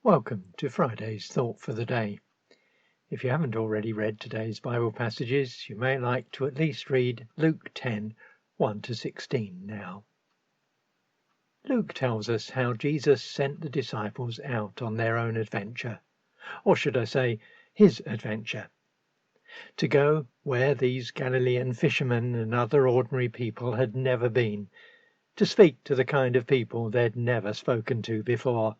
Welcome to Friday's Thought for the Day. If you haven't already read today's Bible passages, you may like to at least read Luke 10, 1-16 now. Luke tells us how Jesus sent the disciples out on their own adventure, or should I say, his adventure, to go where these Galilean fishermen and other ordinary people had never been, to speak to the kind of people they'd never spoken to before,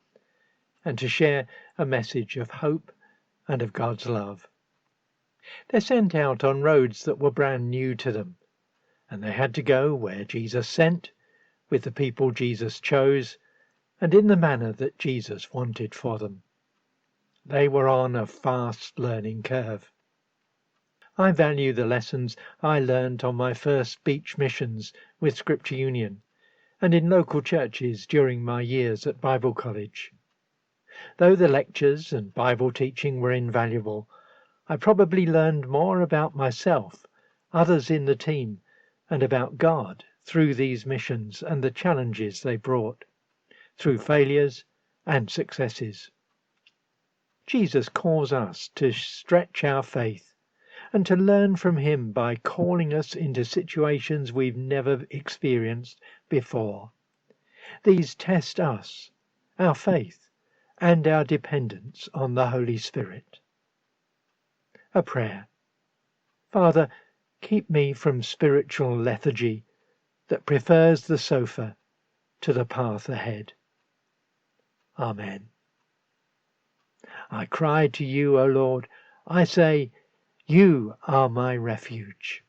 and to share a message of hope and of God's love. They're sent out on roads that were brand new to them, and they had to go where Jesus sent, with the people Jesus chose, and in the manner that Jesus wanted for them. They were on a fast learning curve. I value the lessons I learned on my first beach missions with Scripture Union and in local churches during my years at Bible College. Though the lectures and Bible teaching were invaluable, I probably learned more about myself, others in the team, and about God through these missions and the challenges they brought, through failures and successes. Jesus calls us to stretch our faith and to learn from him by calling us into situations we've never experienced before. These test us, our faith, and our dependence on the Holy Spirit. A prayer. Father, keep me from spiritual lethargy that prefers the sofa to the path ahead. Amen. I cry to you, O Lord. I say, you are my refuge.